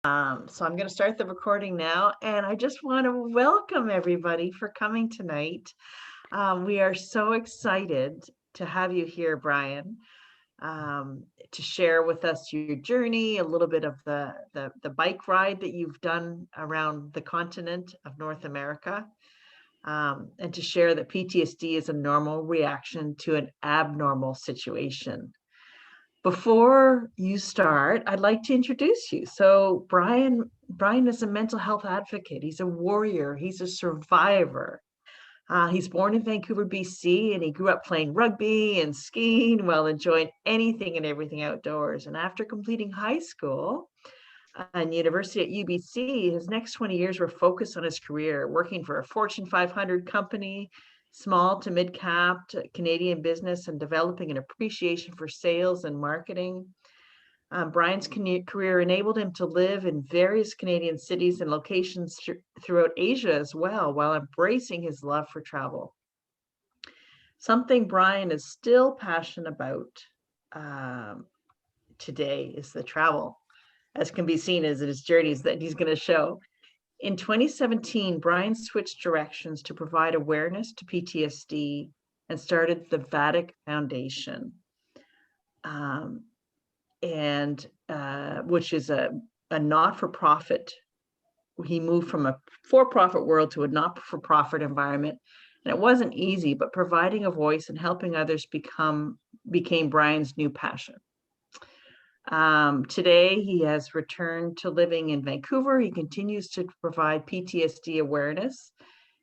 So I'm going to start the recording now, and I just want to welcome everybody for coming tonight. We are so excited to have you here, Brian, to share with us your journey, a little bit of the bike ride that you've done around the continent of North America, and to share that PTSD is a normal reaction to an abnormal situation. Before you start, I'd like to introduce you. So Brian is a mental health advocate. He's a warrior. He's a survivor. He's born in Vancouver, BC, and he grew up playing rugby and skiing while enjoying anything and everything outdoors. And after completing high school and university at UBC, his next 20 years were focused on his career, working for a Fortune 500 company, small to mid-cap Canadian business, and developing an appreciation for sales and marketing. Brian's career enabled him to live in various Canadian cities and locations throughout Asia as well, while embracing his love for travel. Something Brian is still passionate about today is the travel, as can be seen as his journeys that he's going to show. In 2017, Brian switched directions to provide awareness to PTSD and started the VATIC Foundation, which is a not-for-profit. He moved from a for-profit world to a not-for-profit environment, and it wasn't easy, but providing a voice and helping others became Brian's new passion. Today, he has returned to living in Vancouver. He continues to provide PTSD awareness.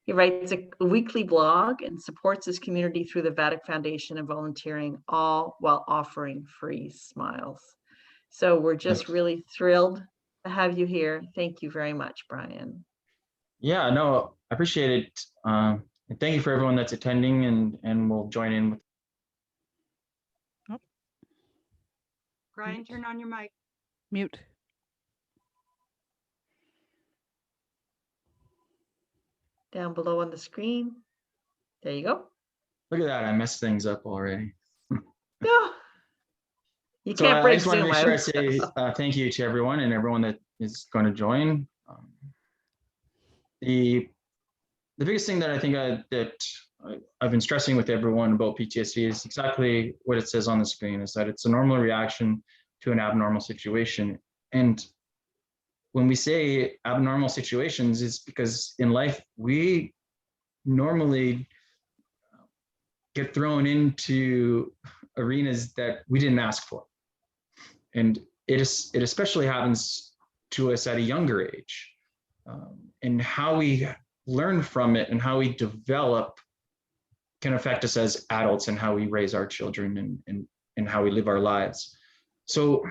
He writes a weekly blog and supports his community through the VATIC Foundation and volunteering, all while offering free smiles. So we're just really thrilled to have you here. Thank you very much, Brian. Yeah, no, I appreciate it. And thank you for everyone that's attending and will join in with. Brian, turn on your mic. Mute. Down below on the screen. There you go. Look at that, I messed things up already. No, you can't break Zoom. I just want to make sure I say thank you to everyone that is going to join. The biggest thing that I think I've been stressing with everyone about PTSD is exactly what it says on the screen, is that it's a normal reaction to an abnormal situation. And when we say abnormal situations, it's because in life, we normally get thrown into arenas that we didn't ask for. And it especially happens to us at a younger age. And how we learn from it and how we develop can affect us as adults and how we raise our children and how we live our lives. So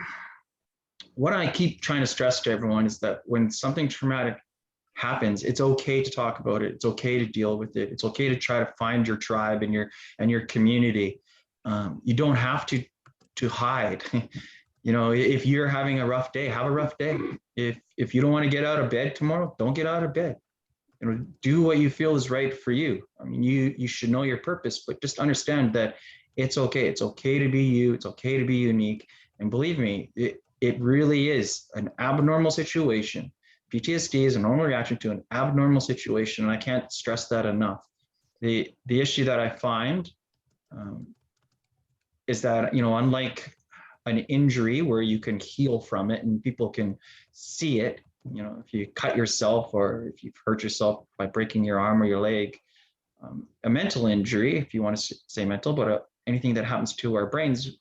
what I keep trying to stress to everyone is that when something traumatic happens, it's okay to talk about it. It's okay to deal with it. It's okay to try to find your tribe and your community. You don't have to hide. You know, if you're having a rough day, have a rough day. If you don't want to get out of bed tomorrow, don't get out of bed. You know, do what you feel is right for you. I mean, you should know your purpose, but just understand that it's okay. It's okay to be you. It's okay to be unique. And believe me, it really is an abnormal situation. PTSD is a normal reaction to an abnormal situation, and I can't stress that enough. The issue that I find is that, you know, unlike an injury where you can heal from it and people can see it, you know, if you cut yourself or if you've hurt yourself by breaking your arm or your leg, a mental injury, if you want to say mental, but anything that happens to our brains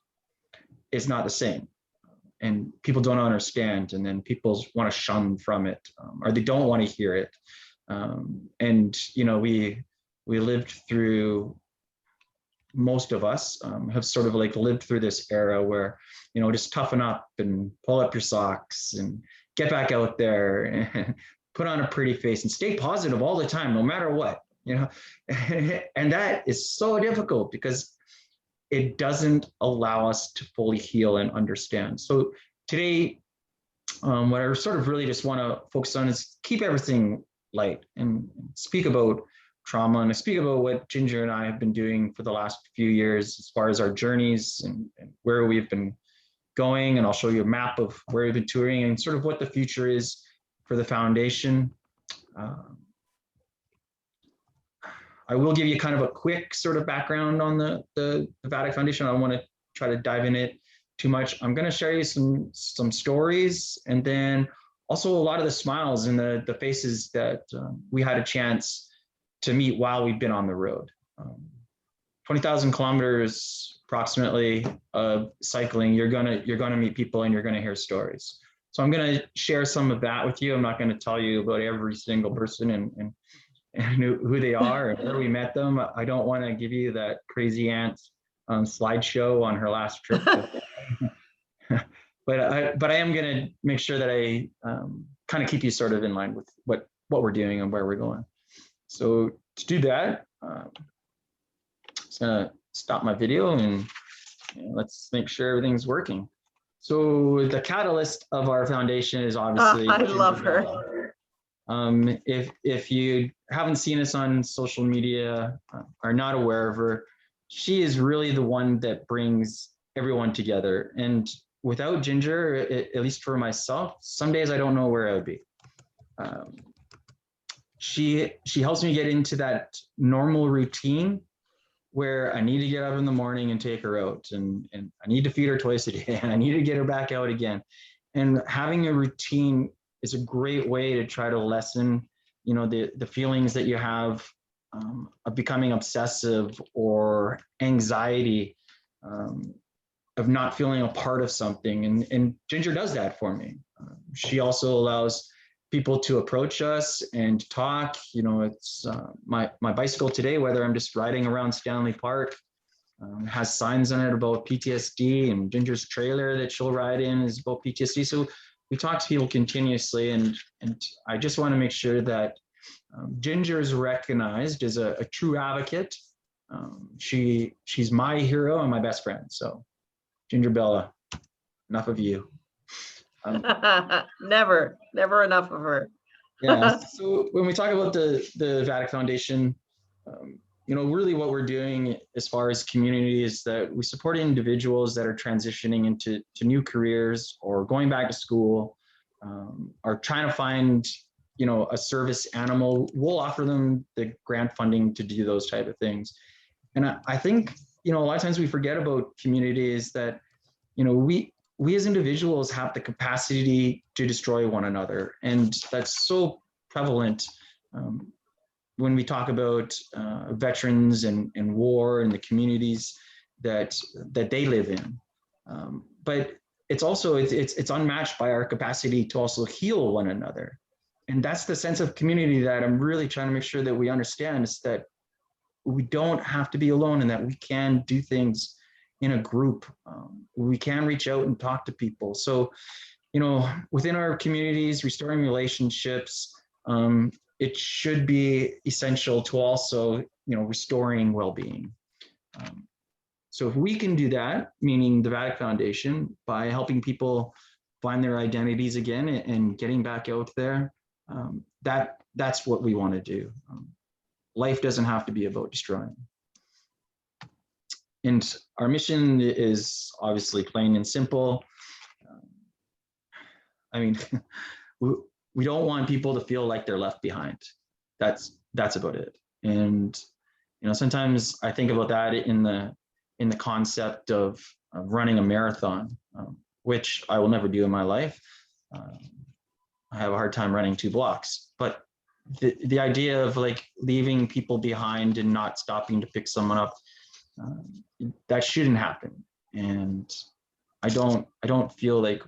is not the same. And people don't understand, and then people want to shun from it, or they don't want to hear it. And, you know, we lived through, most of us have sort of like lived through this era where, you know, just toughen up and pull up your socks and get back out there and put on a pretty face and stay positive all the time, no matter what, you know. And that is so difficult because it doesn't allow us to fully heal and understand. So today, what I sort of really just want to focus on is keep everything light and speak about trauma, and I speak about what Ginger and I have been doing for the last few years as far as our journeys and where we've been going, and I'll show you a map of where we've been touring and sort of what the future is for the foundation. I will give you kind of a quick sort of background on the VATIC Foundation. I don't want to try to dive in it too much. I'm going to share you some stories, and then also a lot of the smiles and the faces that we had a chance to meet while we've been on the road. 20,000 kilometers approximately of cycling. You're gonna meet people and you're gonna hear stories. So I'm gonna share some of that with you. I'm not gonna tell you about every single person and who they are and where we met them. I don't want to give you that crazy aunt slideshow on her last trip. But I am going to make sure that I kind of keep you sort of in line with what we're doing and where we're going. So to do that, I'm just going to stop my video and let's make sure everything's working. So the catalyst of our foundation is obviously I love her. If you haven't seen us on social media, are not aware of her, she is really the one that brings everyone together. And without Ginger, at least for myself, some days I don't know where I would be. She helps me get into that normal routine where I need to get up in the morning and take her out, and I need to feed her twice a day, and I need to get her back out again. And having a routine is a great way to try to lessen, the feelings that you have of becoming obsessive or anxiety, of not feeling a part of something. And Ginger does that for me. She also allows people to approach us and talk. It's my bicycle today, whether I'm just riding around Stanley Park, has signs on it about PTSD, and Ginger's trailer that she'll ride in is about PTSD. So we talk to people continuously, and I just want to make sure that Ginger is recognized as a true advocate. She's my hero and my best friend. So Ginger Bella, enough of you. Never enough of her. Yeah. So when we talk about the VATIC Foundation, really what we're doing as far as community is that we support individuals that are transitioning into new careers or going back to school, or trying to find, a service animal. We'll offer them the grant funding to do those type of things. And I think, a lot of times we forget about community is that, we as individuals have the capacity to destroy one another. And that's so prevalent when we talk about veterans and war and the communities that they live in. But it's also, it's unmatched by our capacity to also heal one another. And that's the sense of community that I'm really trying to make sure that we understand, is that we don't have to be alone, and that we can do things in a group. We can reach out and talk to people. So, within our communities, restoring relationships, it should be essential to also, restoring well-being. So if we can do that, meaning the VATIC Foundation, by helping people find their identities again and getting back out there, that's what we want to do. Life doesn't have to be about destroying. And our mission is obviously plain and simple. We don't want people to feel like they're left behind. That's about it. And sometimes I think about that in the concept of running a marathon, which I will never do in my life. I have a hard time running 2 blocks, but the idea of like leaving people behind and not stopping to pick someone up, that shouldn't happen. And I don't feel like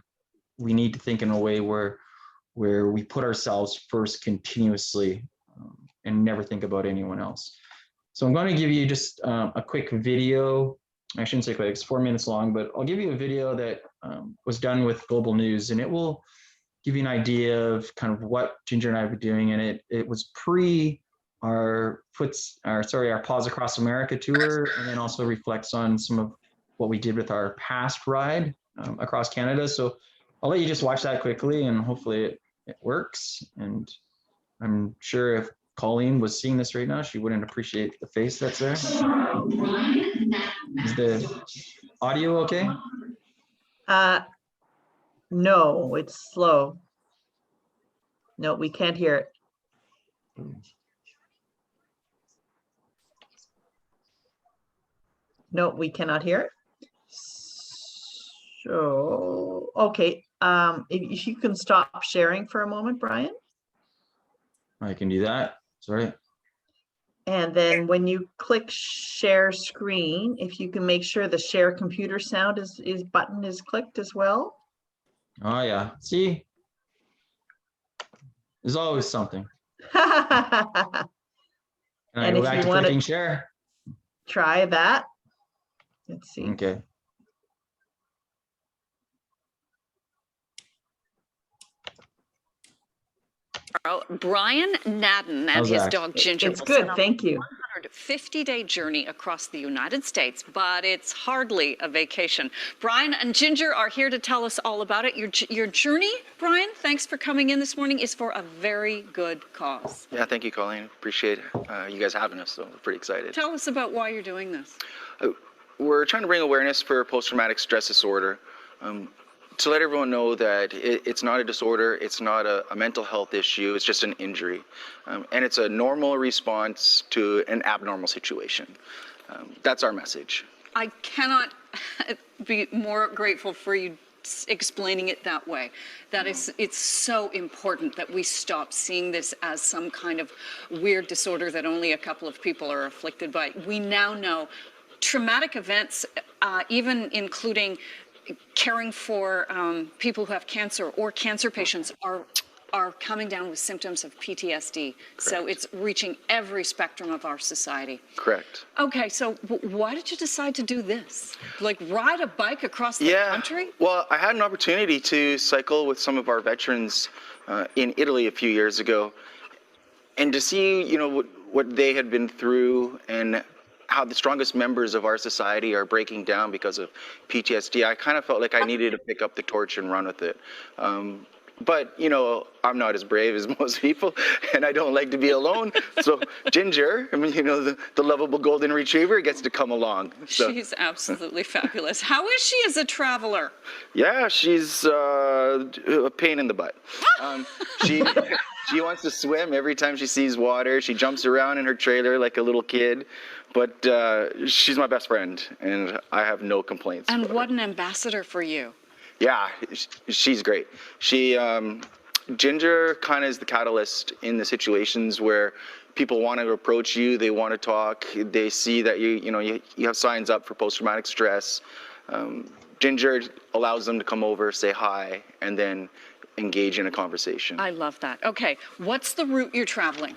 we need to think in a way where we put ourselves first continuously, and never think about anyone else. So I'm going to give you just a quick video. I shouldn't say quick, it's 4 minutes long, but I'll give you a video that was done with Global News, and it will give you an idea of kind of what Ginger and I were doing. And it was pre our Paws Across America tour, and then also reflects on some of what we did with our past ride across Canada. So I'll let you just watch that quickly, and hopefully it works. And I'm sure if Colleen was seeing this right now, she wouldn't appreciate the face that's there. Is the audio okay? No, it's slow. No, we can't hear it. No, we cannot hear it. So, okay, if you can stop sharing for a moment, Brian. I can do that. Sorry. And then when you click share screen, if you can make sure the share computer sound is button is clicked as well. Oh yeah. See, there's always something. Can I And go if back you to want clicking to share? try that, let's see. Okay. Brian Nadon and How's his that? dog Ginger It's will good, set off thank you. a 150-day journey across the United States, but it's hardly a vacation. Brian and Ginger are here to tell us all about it. Your journey, Brian, thanks for coming in this morning, is for a very good cause. Yeah, thank you, Colleen. Appreciate you guys having us, so we're pretty excited. Tell us about why you're doing this. We're trying to bring awareness for post-traumatic stress disorder. To let everyone know that it's not a disorder, it's not a mental health issue, it's just an injury. And it's a normal response to an abnormal situation. That's our message. I cannot be more grateful for you explaining it that way. That is, it's so important that we stop seeing this as some kind of weird disorder that only a couple of people are afflicted by. We now know traumatic events, even including caring for people who have cancer or cancer patients, are coming down with symptoms of PTSD. Correct. So it's reaching every spectrum of our society. Correct. Okay, so why did you decide to do this? Like ride a bike across the country? Well, I had an opportunity to cycle with some of our veterans in Italy a few years ago, and to see, you know, what they had been through and how the strongest members of our society are breaking down because of PTSD. I kind of felt like I needed to pick up the torch and run with it. But, you know, I'm not as brave as most people, and I don't like to be alone. So Ginger, I mean, you know, the lovable golden retriever, gets to come along. So. She's absolutely fabulous. How is she as a traveler? Yeah, she's a pain in the butt. She wants to swim every time she sees water. She jumps around in her trailer like a little kid. But she's my best friend, and I have no complaints. And what an ambassador for you. Yeah, she's great. Ginger kind of is the catalyst in the situations where people want to approach you, they want to talk, they see that you have signs up for post-traumatic stress. Ginger allows them to come over, say hi, and then engage in a conversation. I love that. Okay, what's the route you're traveling?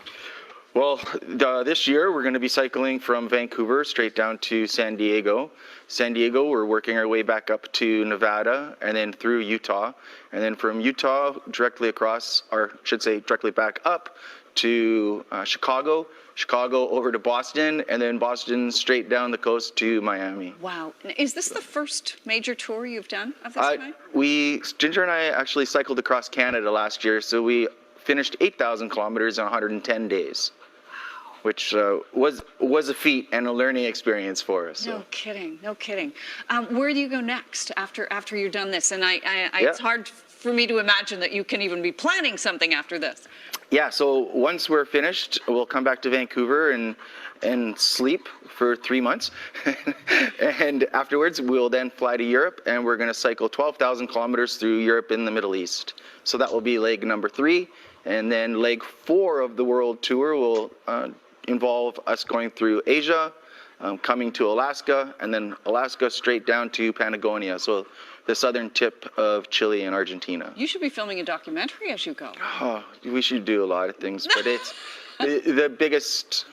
Well, this year we're going to be cycling from Vancouver straight down to San Diego. San Diego, we're working our way back up to Nevada and then through Utah. And then from Utah directly across, or should say directly back up to Chicago, Chicago over to Boston, and then Boston straight down the coast to Miami. Wow. Is this the first major tour you've done of this kind? Ginger and I actually cycled across Canada last year, so we finished 8,000 kilometers in 110 days. Which was a feat and a learning experience for us. So. No kidding, no kidding. Where do you go next after you're done this? And it's hard for me to imagine that you can even be planning something after this. Yeah, so once we're finished, we'll come back to Vancouver and sleep for 3 months. And afterwards, we'll then fly to Europe, and we're going to cycle 12,000 kilometers through Europe in the Middle East. So that will be leg number 3. And then leg 4 of the world tour will involve us going through Asia, coming to Alaska, and then Alaska straight down to Patagonia, so the southern tip of Chile and Argentina. You should be filming a documentary as you go. Oh, we should do a lot of things, but it's the biggest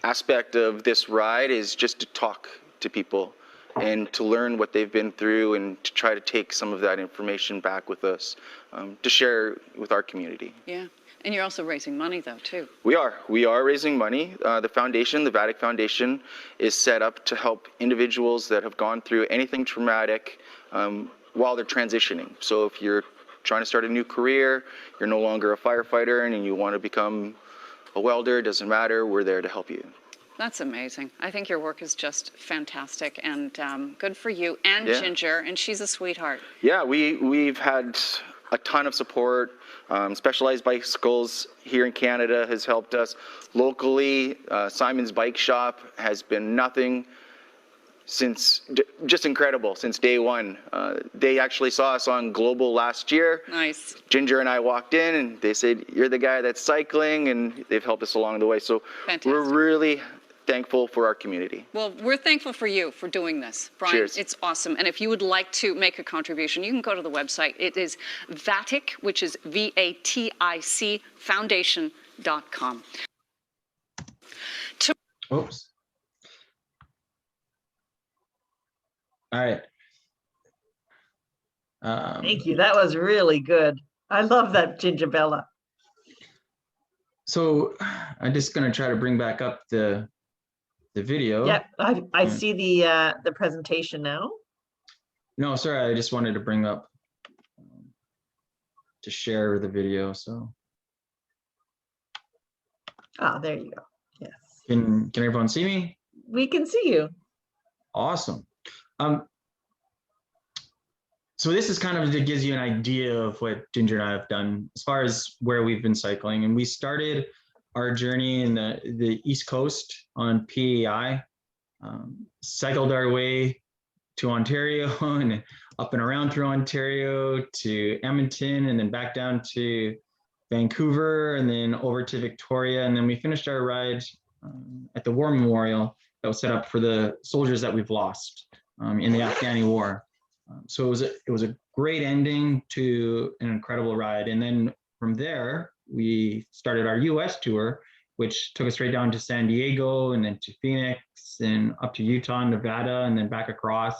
aspect of this ride is just to talk to people and to learn what they've been through and to try to take some of that information back with us to share with our community. Yeah. And you're also raising money, though, too. We are raising money. The foundation, the VATIC Foundation, is set up to help individuals that have gone through anything traumatic while they're transitioning. So if you're trying to start a new career, you're no longer a firefighter and you want to become a welder, doesn't matter, we're there to help you. That's amazing. I think your work is just fantastic, and good for you and Yeah. Ginger, and she's a sweetheart. Yeah, we've had a ton of support. Specialized Bicycles here in Canada has helped us. Locally, Simon's Bike Shop has been nothing since, just incredible since day one. They actually saw us on Global last year. Nice. Ginger and I walked in and they said, "You're the guy that's cycling," and they've helped us along the way. So Fantastic. we're really thankful for our community. Well, we're thankful for you for doing this, Brian. Cheers. It's awesome. And if you would like to make a contribution, you can go to the website. It is VATIC, which is VATIC Foundation.com. Oops. All right. Thank you. That was really good. I love that, Ginger Bella. So I'm just going to try to bring back up the video. Yep, I see the presentation now. No, sorry, I just wanted to bring up to share the video. So Ah, there you go. Yes, can everyone see me? we can see you. Awesome. So this is kind of, it gives you an idea of what Ginger and I have done as far as where we've been cycling. And we started our journey in the East Coast on PEI, cycled our way to Ontario and up and around through Ontario to Edmonton, and then back down to Vancouver, and then over to Victoria. And then we finished our ride at the War Memorial that was set up for the soldiers that we've lost in the Afghani War. So it was a great ending to an incredible ride. And then from there, we started our US tour, which took us straight down to San Diego and then to Phoenix and up to Utah and Nevada, and then back across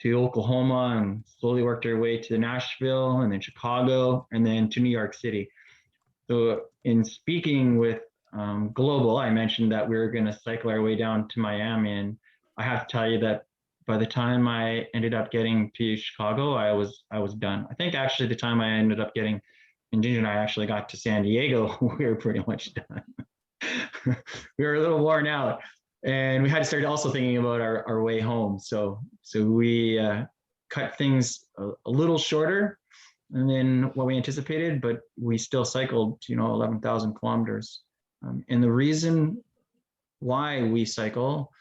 to Oklahoma, and slowly worked our way to Nashville and then Chicago and then to New York City. So in speaking with Global, I mentioned that we were going to cycle our way down to Miami, and I have to tell you that by the time I ended up getting to Chicago, I was done. I think actually the time I ended up getting, and Ginger and I actually got to San Diego, we were pretty much done. We were a little worn out, and we had to start also thinking about our way home. So we cut things a little shorter than what we anticipated, but we still cycled, 11,000 kilometers. And the reason why we cycle,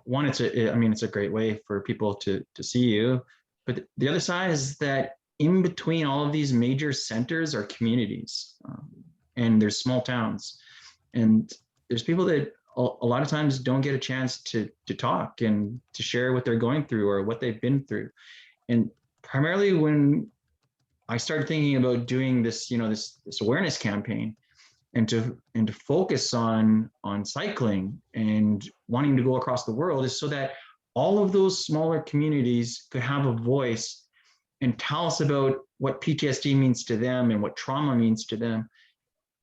one, it's a great way for people to see you, but the other side is that in between all of these major centers are communities, and there's small towns, and there's people that a lot of times don't get a chance to talk and to share what they're going through or what they've been through. And primarily when I started thinking about doing this, this awareness campaign, and to focus on cycling and wanting to go across the world, is so that all of those smaller communities could have a voice and tell us about what PTSD means to them and what trauma means to them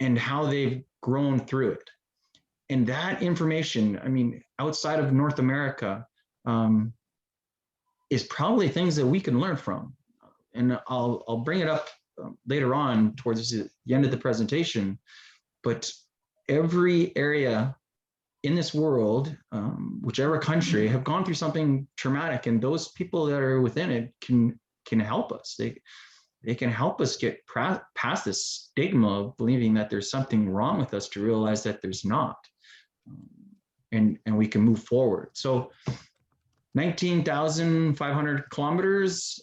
and how they've grown through it. And that information, outside of North America, is probably things that we can learn from. And I'll bring it up later on towards the end of the presentation. But every area in this world, whichever country, have gone through something traumatic, and those people that are within it can help us. They can help us get past this stigma of believing that there's something wrong with us, to realize that there's not, and we can move forward. So 19,500 kilometers.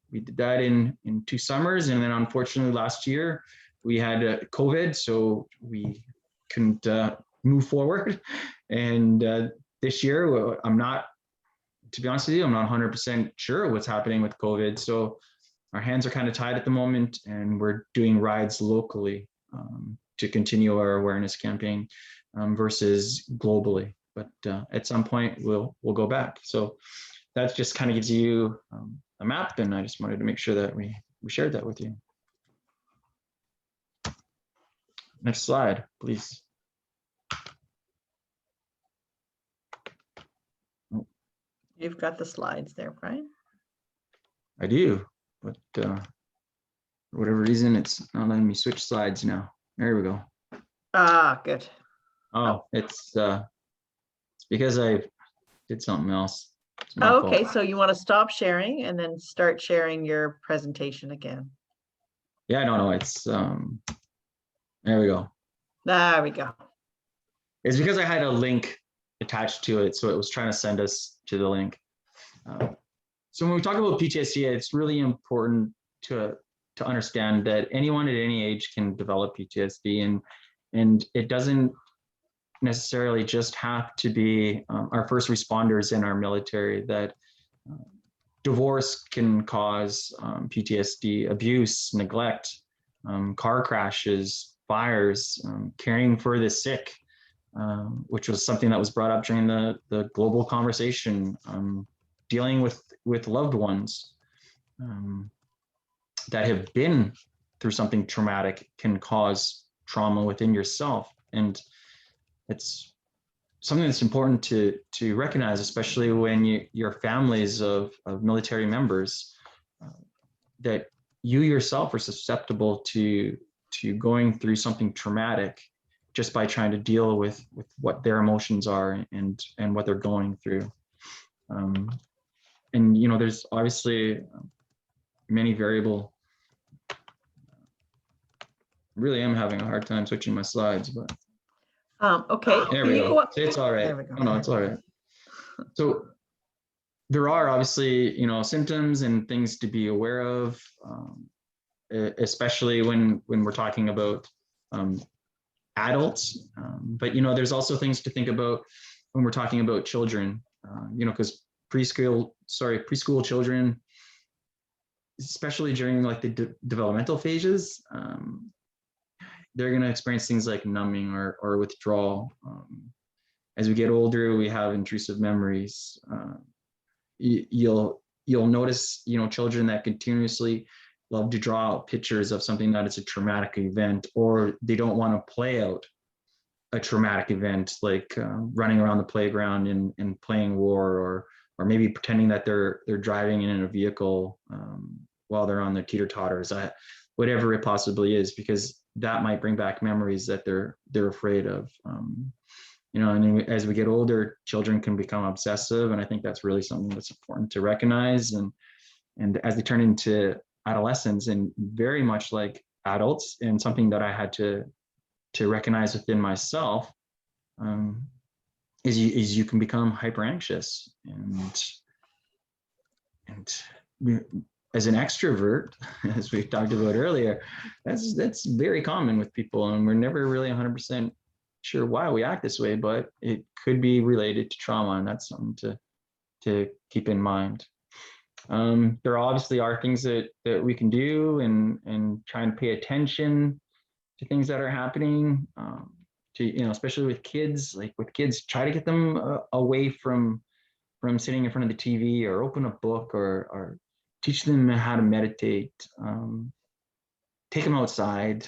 We did that in 2 summers, and then unfortunately last year we had COVID, so we couldn't move forward. And this year, to be honest with you, I'm not 100% sure what's happening with COVID. So our hands are kind of tied at the moment, and we're doing rides locally to continue our awareness campaign versus globally. But at some point we'll go back. So that just kind of gives you a map, and I just wanted to make sure that we shared that with you. Next slide, please. You've got the slides there, Brian. I do, but for whatever reason, it's not letting me switch slides now. There we go. Ah, good. Oh, it's because I did something else. It's my fault. Okay, so you want to stop sharing and then start sharing your presentation again. Yeah, I don't know. It's there we go. There we go. It's because I had a link attached to it, so it was trying to send us to the link. So when we talk about PTSD, it's really important to understand that anyone at any age can develop PTSD, and it doesn't necessarily just have to be our first responders in our military. That divorce can cause PTSD, abuse, neglect, car crashes, fires, caring for the sick, which was something that was brought up during the global conversation, dealing with loved ones that have been through something traumatic can cause trauma within yourself. And it's something that's important to recognize, especially when your families of military members, that you yourself are susceptible to going through something traumatic just by trying to deal with what their emotions are and what they're going through. And there's obviously many variable. Really am having a hard time switching my slides, but okay. there we go. It's all right. There we go. Oh, no, it's all right. So there are obviously, symptoms and things to be aware of, especially when we're talking about adults. But there's also things to think about when we're talking about children. Because preschool children, especially during like the developmental phases, they're going to experience things like numbing or withdrawal. As we get older, we have intrusive memories. You'll notice, children that continuously love to draw out pictures of something that is a traumatic event, or they don't want to play out a traumatic event, like running around the playground and playing war, or maybe pretending that they're driving in a vehicle while they're on their teeter-totters, whatever it possibly is, because that might bring back memories that they're afraid of. And as we get older, children can become obsessive, and I think that's really something that's important to recognize. And as they turn into adolescents, and very much like adults, and something that I had to recognize within myself, is you can become hyper anxious, and as an extrovert, as we talked about earlier, that's very common with people, and we're never really 100% sure why we act this way, but it could be related to trauma, and that's something to keep in mind. There obviously are things that we can do and try and pay attention to things that are happening, especially with kids. Like with kids, try to get them away from sitting in front of the TV, or open a book, or teach them how to meditate, take them outside,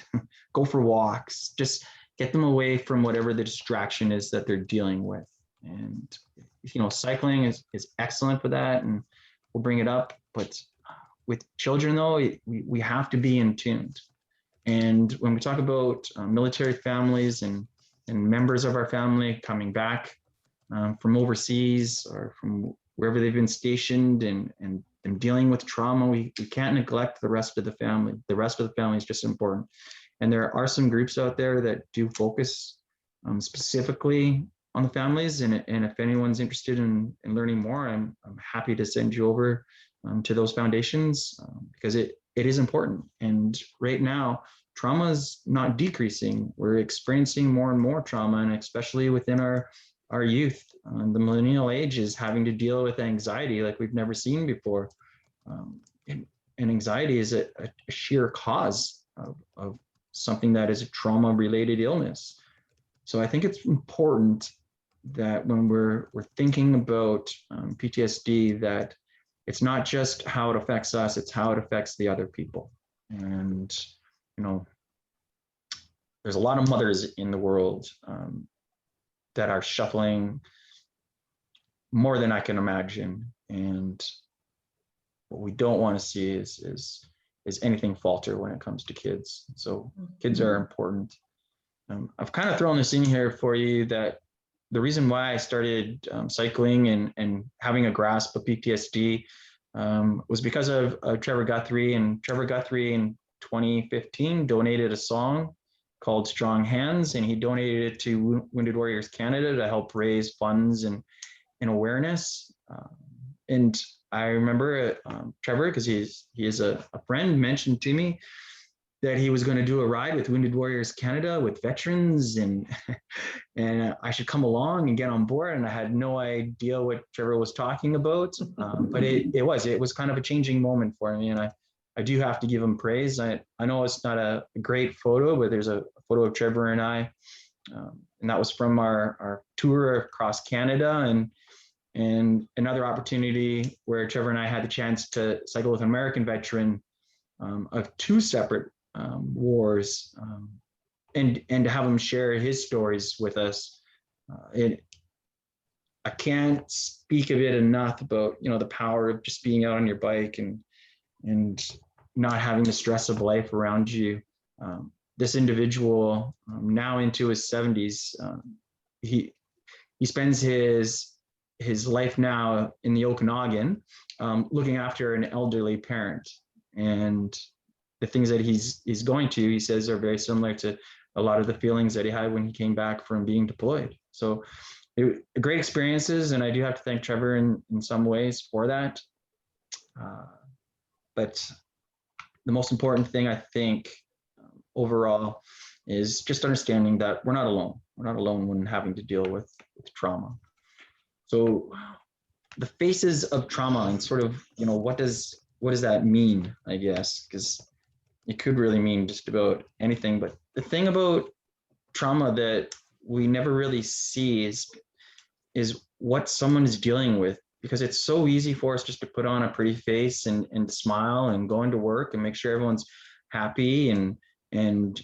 go for walks, just get them away from whatever the distraction is that they're dealing with. And, cycling is excellent for that, and we'll bring it up. But with children, though, we have to be in tune. And when we talk about military families and members of our family coming back from overseas or from wherever they've been stationed and dealing with trauma, we can't neglect the rest of the family. The rest of the family is just important. And there are some groups out there that do focus specifically on the families. And if anyone's interested in learning more, I'm happy to send you over to those foundations, because it is important. And right now, trauma is not decreasing. We're experiencing more and more trauma, and especially within our youth. The millennial age is having to deal with anxiety like we've never seen before. And anxiety is a sheer cause of something that is a trauma-related illness. So I think it's important that when we're thinking about PTSD, that it's not just how it affects us, it's how it affects the other people. And, there's a lot of mothers in the world that are shuffling more than I can imagine. And what we don't want to see is anything falter when it comes to kids. So kids are important. I've kind of thrown this in here for you that the reason why I started cycling and having a grasp of PTSD was because of Trevor Guthrie. And Trevor Guthrie in 2015 donated a song called Strong Hands, and he donated it to Wounded Warriors Canada to help raise funds and awareness. And I remember Trevor, because he is a friend, mentioned to me that he was going to do a ride with Wounded Warriors Canada with veterans, and I should come along and get on board. And I had no idea what Trevor was talking about, but it was kind of a changing moment for me, and I do have to give him praise. I know it's not a great photo, but there's a photo of Trevor and I, and that was from our tour across Canada, and another opportunity where Trevor and I had the chance to cycle with an American veteran of two separate wars, and to have him share his stories with us. I can't speak of it enough about, you know, the power of just being out on your bike and not having the stress of life around you. This individual, now into his 70s, he spends his life now in the Okanagan, looking after an elderly parent, and the things that he's going to, he says, are very similar to a lot of the feelings that he had when he came back from being deployed. So great experiences, and I do have to thank Trevor in some ways for that. But the most important thing, I think, overall, is just understanding that we're not alone. We're not alone when having to deal with trauma. So the faces of trauma, and sort of, you know, what does that mean, I guess, because it could really mean just about anything. But the thing about trauma that we never really see is what someone is dealing with, because it's so easy for us just to put on a pretty face and smile and go into work and make sure everyone's happy and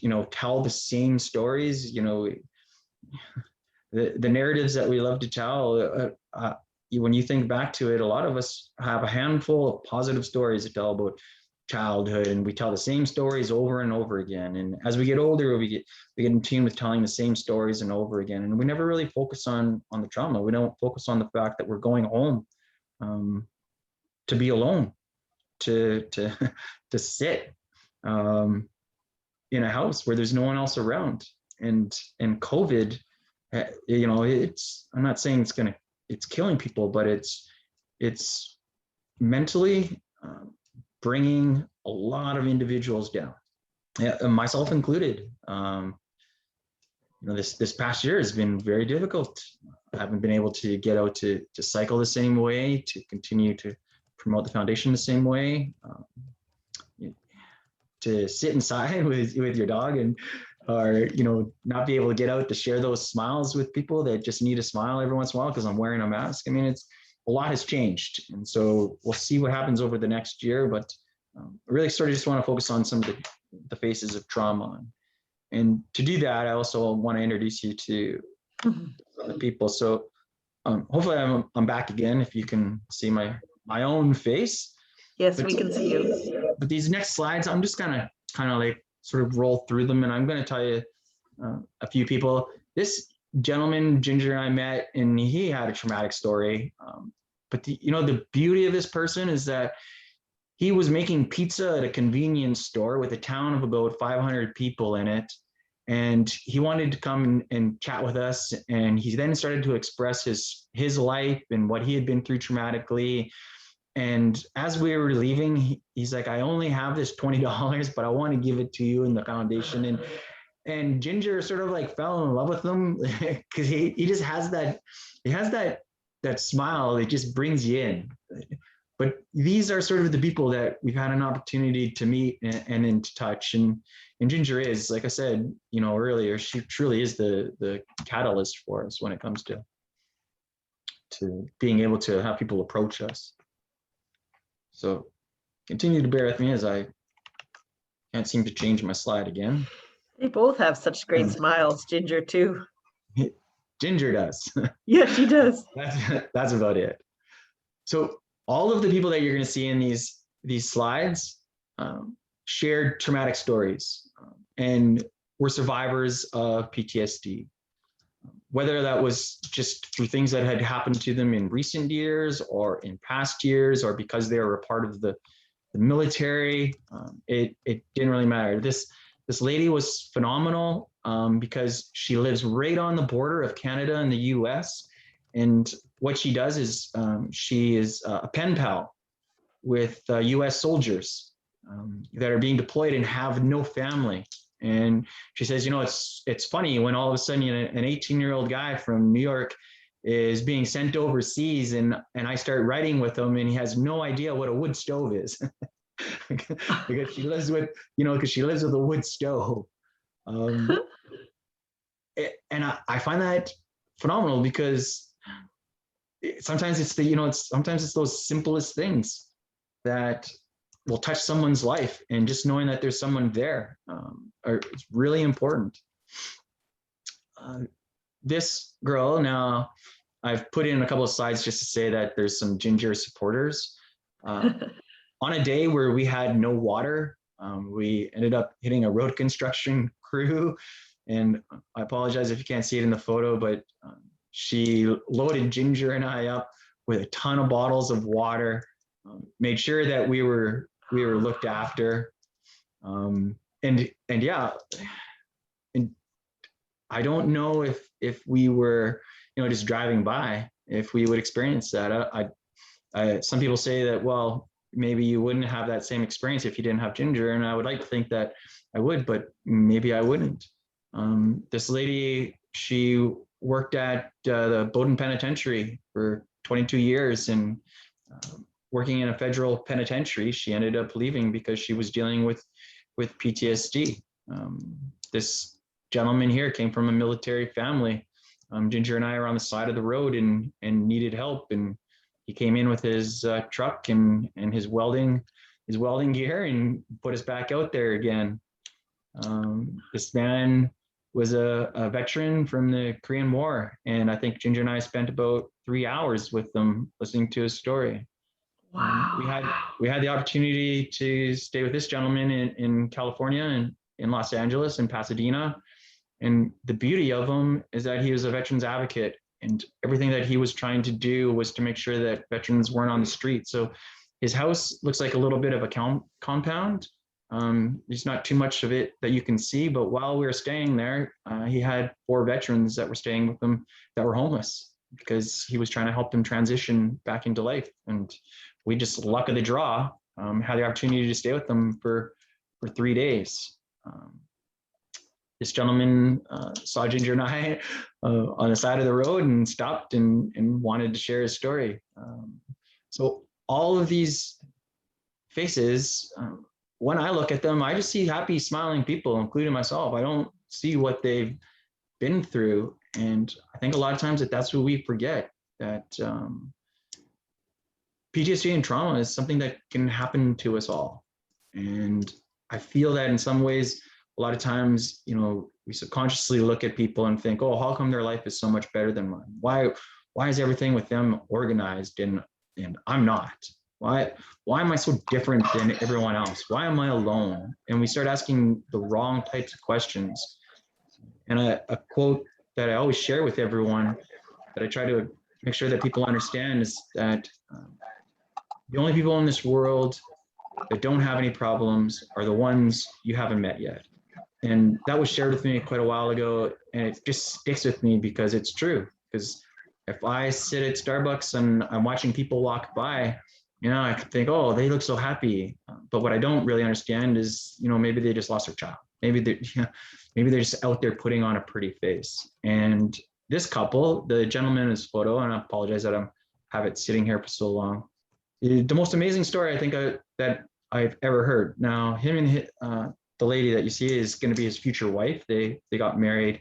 you know, tell the same stories. You know, the narratives that we love to tell, when you think back to it, a lot of us have a handful of positive stories to tell about childhood, and we tell the same stories over and over again. And as we get older, we get in tune with telling the same stories and over again. And we never really focus on the trauma. We don't focus on the fact that we're going home to be alone, to sit in a house where there's no one else around. And COVID, you know, I'm not saying it's killing people, but it's mentally bringing a lot of individuals down, myself included. You know, this past year has been very difficult. I haven't been able to get out to cycle the same way, to continue to promote the foundation the same way, to sit inside with your dog or, you know, not be able to get out to share those smiles with people that just need a smile every once in a while because I'm wearing a mask. I mean, a lot has changed. And so we'll see what happens over the next year, but I really sort of just want to focus on some of the faces of trauma. And to do that, I also want to introduce you to other people. So hopefully I'm back again, if you can see my own face. Yes, we can see you. But these next slides, I'm just gonna kind of like sort of roll through them, and I'm going to tell you a few people. This gentleman, Ginger, I met, and he had a traumatic story. But you know, the beauty of this person is that he was making pizza at a convenience store with a town of about 500 people in it. And he wanted to come and chat with us. And he then started to express his life and what he had been through traumatically. And as we were leaving, he's like, I only have this $20, but I want to give it to you in the foundation. And Ginger sort of like fell in love with him because he just has that smile that just brings you in. But these are sort of the people that we've had an opportunity to meet and into touch. And Ginger is, like I said, you know, earlier, she truly is the catalyst for us when it comes to being able to have people approach us. So continue to bear with me as I can't seem to change my slide again. They both have such great smiles, Ginger too. Ginger does. Yeah, she does. That's about it. So all of the people that you're going to see in these slides shared traumatic stories. And were survivors of PTSD. Whether that was just through things that had happened to them in recent years or in past years, or because they were a part of the military, it didn't really matter. This lady was phenomenal because she lives right on the border of Canada and the US. And what she does is she is a pen pal with US soldiers that are being deployed and have no family. And she says, you know, it's funny when all of a sudden an 18-year-old guy from New York is being sent overseas, and I start writing with him, and he has no idea what a wood stove is because she lives with, you know, because she lives with a wood stove. And I find that phenomenal because sometimes it's the, you know, sometimes it's those simplest things that will touch someone's life, and just knowing that there's someone there it's really important. This girl, now I've put in a couple of slides just to say that there's some Ginger supporters. On a day where we had no water, we ended up hitting a road construction crew, and I apologize if you can't see it in the photo, but she loaded Ginger and I up with a ton of bottles of water, made sure that we were looked after, and yeah, and I don't know if we were, you know, just driving by, if we would experience that. Some people say that, well, maybe you wouldn't have that same experience if you didn't have Ginger, and I would like to think that I would, but maybe I wouldn't. This lady, she worked at the Bowden Penitentiary for 22 years, and working in a federal penitentiary, she ended up leaving because she was dealing with PTSD. This gentleman here came from a military family. Ginger and I are on the side of the road and needed help, and he came in with his truck and his welding gear and put us back out there again. This man was a veteran from the Korean War, and I think Ginger and I spent about 3 hours with them listening to his story. Wow. We had the opportunity to stay with this gentleman in California and in Los Angeles and Pasadena. And the beauty of him is that he was a veterans advocate, and everything that he was trying to do was to make sure that veterans weren't on the street. So his house looks like a little bit of a compound. There's not too much of it that you can see, but while we were staying there, he had 4 veterans that were staying with him that were homeless, because he was trying to help them transition back into life. And we just, luck of the draw, had the opportunity to stay with them for 3 days. This gentleman saw Ginger and I on the side of the road and stopped and wanted to share his story. So all of these faces, when I look at them, I just see happy, smiling people, including myself. I don't see what they've been through. And I think a lot of times that's what we forget, that PTSD and trauma is something that can happen to us all. And I feel that in some ways, a lot of times, you know, we subconsciously look at people and think, oh, how come their life is so much better than mine? Why is everything with them organized and I'm not? Why am I so different than everyone else? Why am I alone? And we start asking the wrong types of questions. And a quote that I always share with everyone, that I try to make sure that people understand, is that the only people in this world that don't have any problems are the ones you haven't met yet. And that was shared with me quite a while ago, and it just sticks with me because it's true. Because if I sit at Starbucks and I'm watching people walk by, you know, I could think, oh, they look so happy. But what I don't really understand is, you know, maybe they just lost their child. Maybe they're just out there putting on a pretty face. And this couple, the gentleman in his photo, and I apologize that I have it sitting here for so long, the most amazing story I think that I've ever heard. Now, him and the lady that you see is going to be his future wife. They got married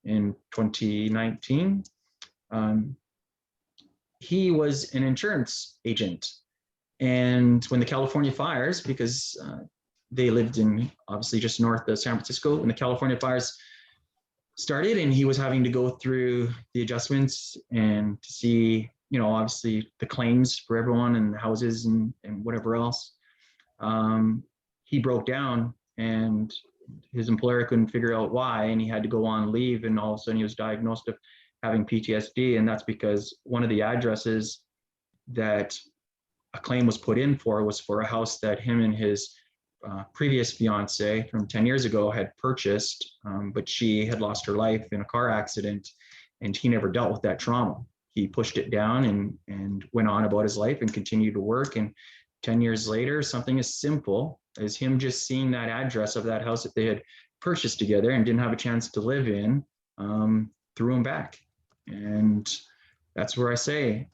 in 2019. He was an insurance agent. And when the California fires, because they lived in obviously just north of San Francisco, when the California fires started and he was having to go through the adjustments and to see, you know, obviously the claims for everyone and the houses and whatever else, he broke down and his employer couldn't figure out why, and he had to go on leave, and all of a sudden he was diagnosed of having PTSD. And that's because one of the addresses that a claim was put in for was for a house that him and his previous fiance from 10 years ago had purchased, but she had lost her life in a car accident, and he never dealt with that trauma. He pushed it down and went on about his life and continued to work. And 10 years later, something as simple as him just seeing that address of that house that they had purchased together and didn't have a chance to live in, threw him back. And that's where I say,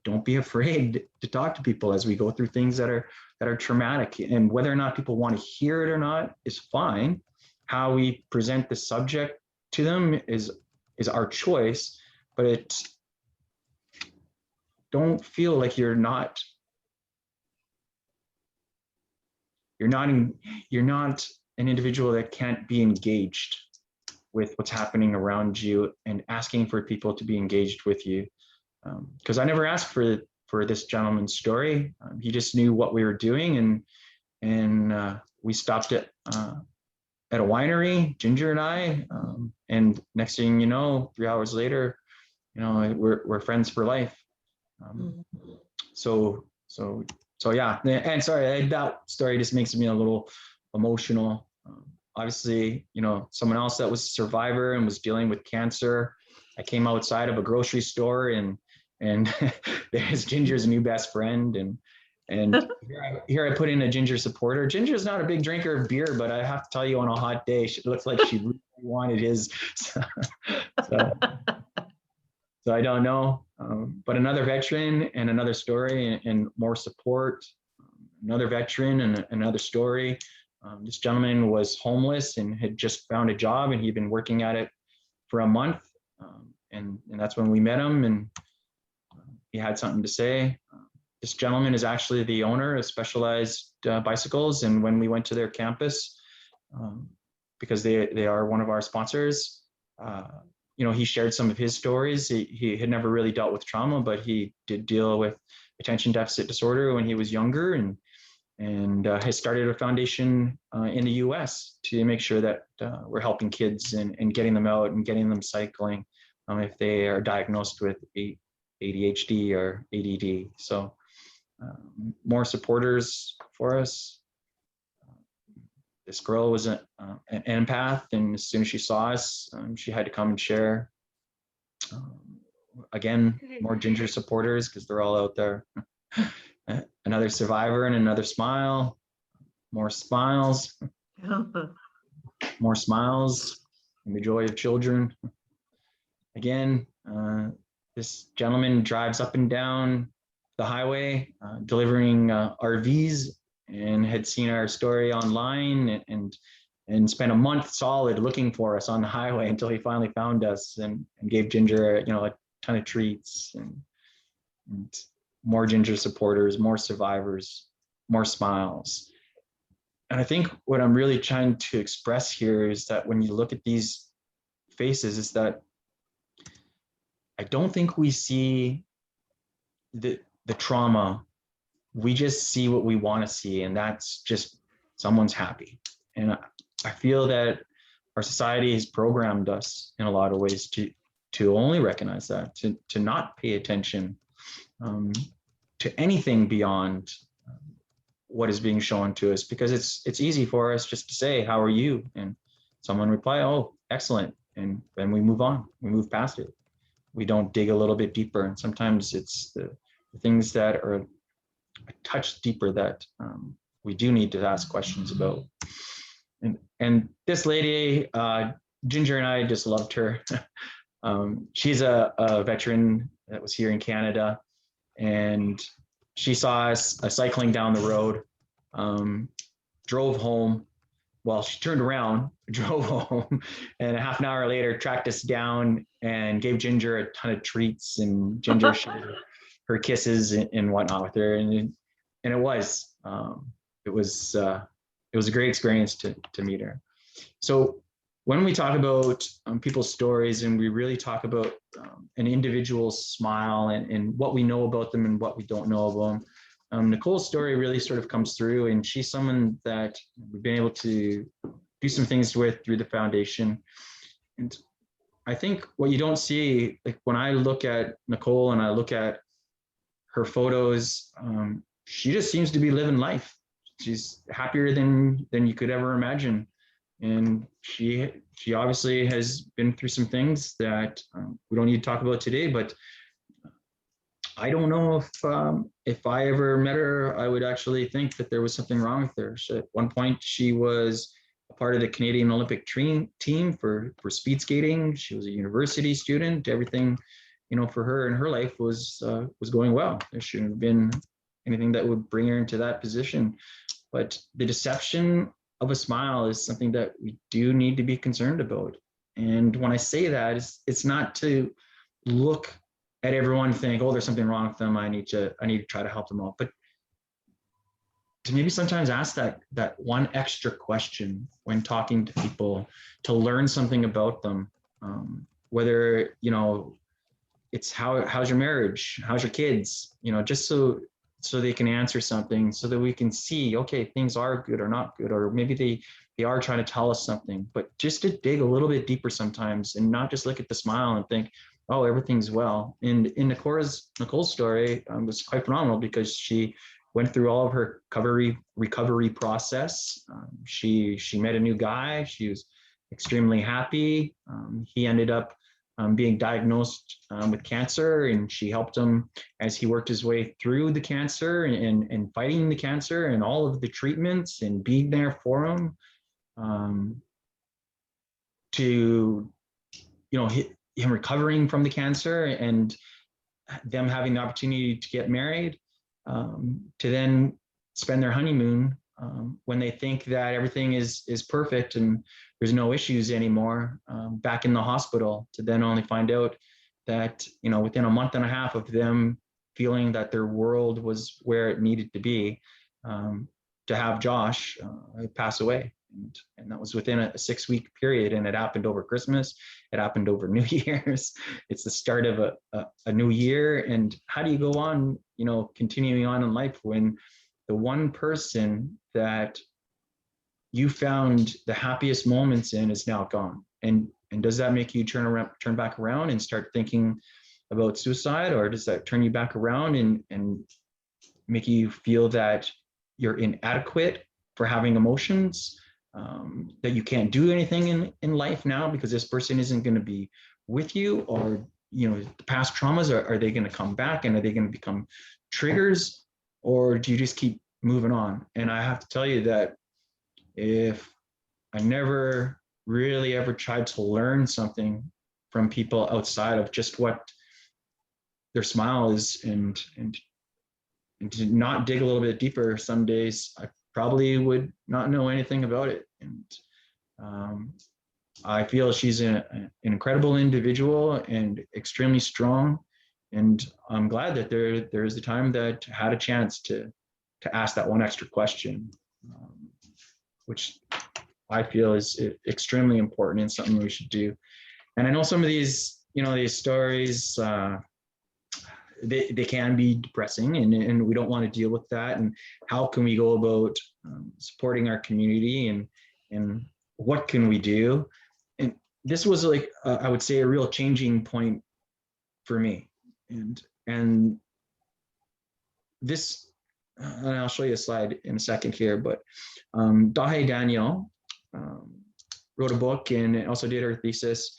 don't be afraid to talk to people as we go through things that are traumatic. And whether or not people want to hear it or not is fine. How we present the subject to them is our choice, but don't feel like you're not an individual that can't be engaged with what's happening around you, and asking for people to be engaged with you. Because I never asked for this gentleman's story. He just knew what we were doing, and we stopped at a winery, Ginger and I, and next thing you know, 3 hours later, we're friends for life. So yeah, and sorry, that story just makes me a little emotional. Obviously, someone else that was a survivor and was dealing with cancer. I came outside of a grocery store, and there's Ginger's new best friend, and here I put in a Ginger supporter. Ginger's not a big drinker of beer, but I have to tell you, on a hot day, it looks like she really wanted his. So I don't know, but another veteran and another story and more support. Another veteran and another story. This gentleman was homeless and had just found a job, and he'd been working at it for a month. And that's when we met him, and he had something to say. This gentleman is actually the owner of Specialized Bicycles. And when we went to their campus, because they are one of our sponsors, he shared some of his stories. He had never really dealt with trauma, but he did deal with attention deficit disorder when he was younger, and has started a foundation in the US to make sure that we're helping kids and getting them out and getting them cycling if they are diagnosed with ADHD or ADD. So more supporters for us. This girl was an empath, and as soon as she saw us, she had to come and share. Again, more Ginger supporters, because they're all out there. Another survivor and another smile. More smiles. More smiles, and the joy of children. Again, this gentleman drives up and down the highway delivering RVs, and had seen our story online and spent a month solid looking for us on the highway until he finally found us and gave Ginger a ton of treats, and more Ginger supporters, more survivors, more smiles. And I think what I'm really trying to express here is that when you look at these faces, is that I don't think we see the trauma. We just see what we want to see, and that's just someone's happy. And I feel that our society has programmed us in a lot of ways to only recognize that, to not pay attention to anything beyond what is being shown to us, because it's easy for us just to say, how are you? And someone reply, oh, excellent. And then we move on, we move past it. We don't dig a little bit deeper. And sometimes it's the things that are a touch deeper that we do need to ask questions about. And this lady, Ginger and I just loved her. She's a veteran that was here in Canada, and she saw us cycling down the road, drove home. Well, she turned around, drove home, and a half an hour later tracked us down and gave Ginger a ton of treats, and Ginger shared her kisses and whatnot with her. And it was a great experience to meet her. So when we talk about people's stories, and we really talk about an individual's smile and what we know about them and what we don't know about them, Nicole's story really sort of comes through, and she's someone that we've been able to do some things with through the foundation. And I think what you don't see, like when I look at Nicole and I look at her photos, she just seems to be living life. She's happier than you could ever imagine. And she obviously has been through some things that we don't need to talk about today, but I don't know if I ever met her, I would actually think that there was something wrong with her. At one point, she was a part of the Canadian Olympic team for speed skating. She was a university student. Everything, for her in her life was going well. There shouldn't have been anything that would bring her into that position. But the deception of a smile is something that we do need to be concerned about. And when I say that, it's not to look at everyone and think, oh, there's something wrong with them. I need to try to help them out. But to maybe sometimes ask that one extra question when talking to people, to learn something about them, whether it's how's your marriage, how's your kids, just so they can answer something, so that we can see, okay, things are good or not good, or maybe they are trying to tell us something. But just to dig a little bit deeper sometimes, and not just look at the smile and think, oh, everything's well. And in Nicole's story was quite phenomenal, because she went through all of her recovery process. She met a new guy. She was extremely happy. He ended up being diagnosed with cancer, and she helped him as he worked his way through the cancer and fighting the cancer and all of the treatments, and being there for him, to him recovering from the cancer, and them having the opportunity to get married, to then spend their honeymoon, when they think that everything is perfect and there's no issues anymore, back in the hospital, to then only find out that within a month and a half of them feeling that their world was where it needed to be, to have Josh pass away. And that was within a 6-week period, and it happened over Christmas. It happened over New Year's. It's the start of a new year. And how do you go on, continuing on in life, when the one person that you found the happiest moments in is now gone? And does that make you turn back around and start thinking about suicide, or does that turn you back around and make you feel that you're inadequate for having emotions? That you can't do anything in life now because this person isn't going to be with you, or the past traumas, are they going to come back, and are they going to become triggers, or do you just keep moving on? And I have to tell you that if I never really ever tried to learn something from people outside of just what their smile is, and to not dig a little bit deeper, some days I probably would not know anything about it. And I feel she's an incredible individual and extremely strong. And I'm glad that there is a time that had a chance to ask that one extra question, which I feel is extremely important and something we should do. And I know some of these, these stories, they can be depressing, and we don't want to deal with that. And how can we go about supporting our community, and what can we do? And this was like, I would say, a real changing point for me. And this, and I'll show you a slide in a second here, but Dahe Daniel wrote a book and also did her thesis,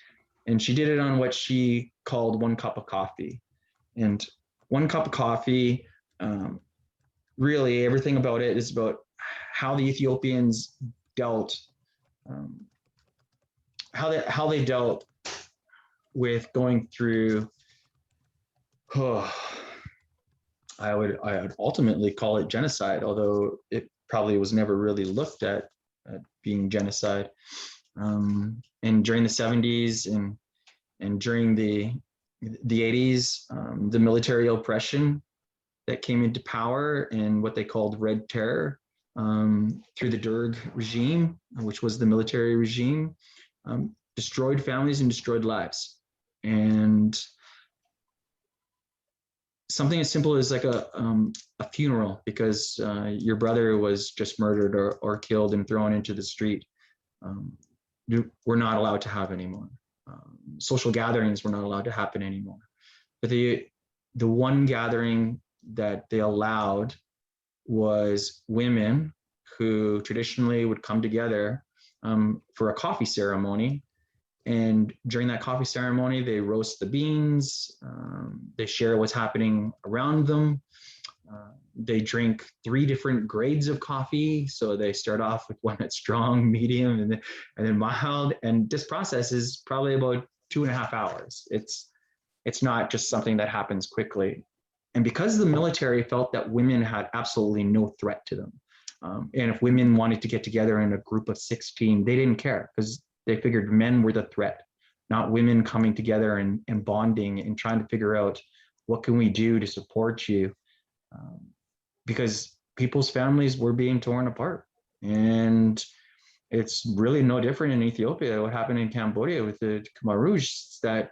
and she did it on what she called one cup of coffee. And one cup of coffee, really everything about it is about how the Ethiopians dealt, how they dealt with going through, I would ultimately call it genocide, although it probably was never really looked at being genocide. And during the 70s and during the 80s, the military oppression that came into power and what they called Red Terror through the Derg regime, which was the military regime, destroyed families and destroyed lives. And something as simple as like a funeral because your brother was just murdered or killed and thrown into the street. we're not allowed to have anymore. Social gatherings were not allowed to happen anymore. But the one gathering that they allowed was women who traditionally would come together for a coffee ceremony. And during that coffee ceremony, they roast the beans, they share what's happening around them. They drink 3 different grades of coffee. So they start off with one that's strong, medium, and then mild. And this process is probably about 2.5 hours. It's not just something that happens quickly. And because the military felt that women had absolutely no threat to them, and if women wanted to get together in a group of 16, they didn't care, because they figured men were the threat, not women coming together and bonding and trying to figure out what can we do to support you, because people's families were being torn apart. And it's really no different in Ethiopia. What happened in Cambodia with the Khmer Rouge is that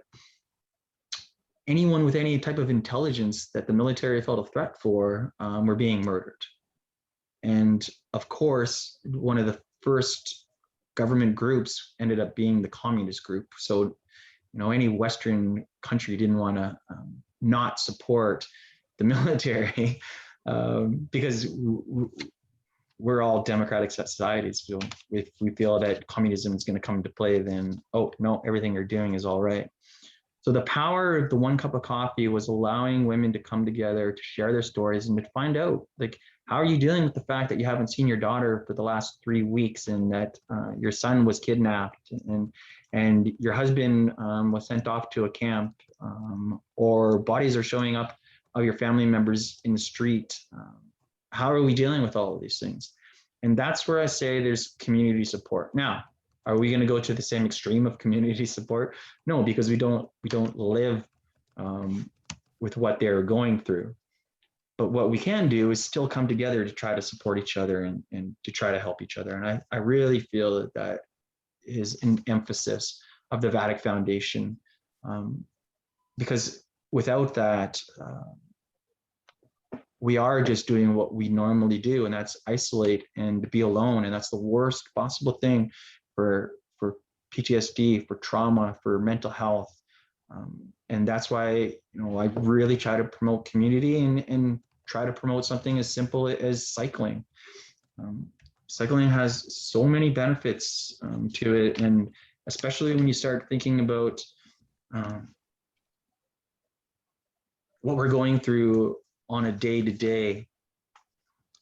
anyone with any type of intelligence that the military felt a threat for were being murdered. And of course, one of the first government groups ended up being the communist group. So, any Western country didn't want to not support the military because we're all democratic societies. So if we feel that communism is going to come into play, then, oh, no, everything you're doing is all right. So the power of the one cup of coffee was allowing women to come together, to share their stories, and to find out, like, how are you dealing with the fact that you haven't seen your daughter for the last 3 weeks, and that your son was kidnapped, and your husband was sent off to a camp, or bodies are showing up of your family members in the street. How are we dealing with all of these things? And that's where I say there's community support. Now, are we going to go to the same extreme of community support? No, because we don't live with what they're going through. But what we can do is still come together to try to support each other and to try to help each other. And I really feel that that is an emphasis of the VATIC Foundation, because without that, we are just doing what we normally do, and that's isolate and be alone. And that's the worst possible thing for PTSD, for trauma, for mental health. And that's why, I really try to promote community and try to promote something as simple as cycling. Cycling has so many benefits to it, and especially when you start thinking about what we're going through on a day-to-day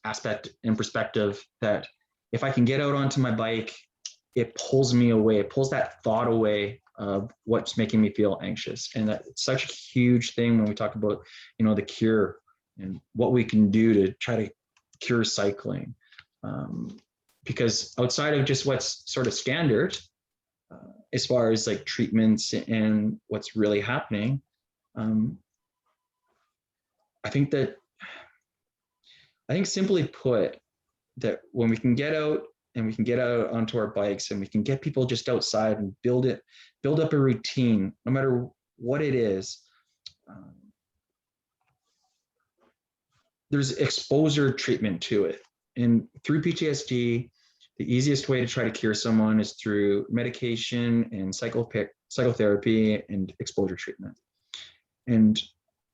aspect and perspective, that if I can get out onto my bike, it pulls me away, it pulls that thought away of what's making me feel anxious. And that's such a huge thing when we talk about, the cure and what we can do to try to cure cycling. Because outside of just what's sort of standard, as far as like treatments and what's really happening, I think simply put, that when we can get out and we can get out onto our bikes and we can get people just outside and build up a routine, no matter what it is, there's exposure treatment to it. And through PTSD, the easiest way to try to cure someone is through medication and psychotherapy and exposure treatment. And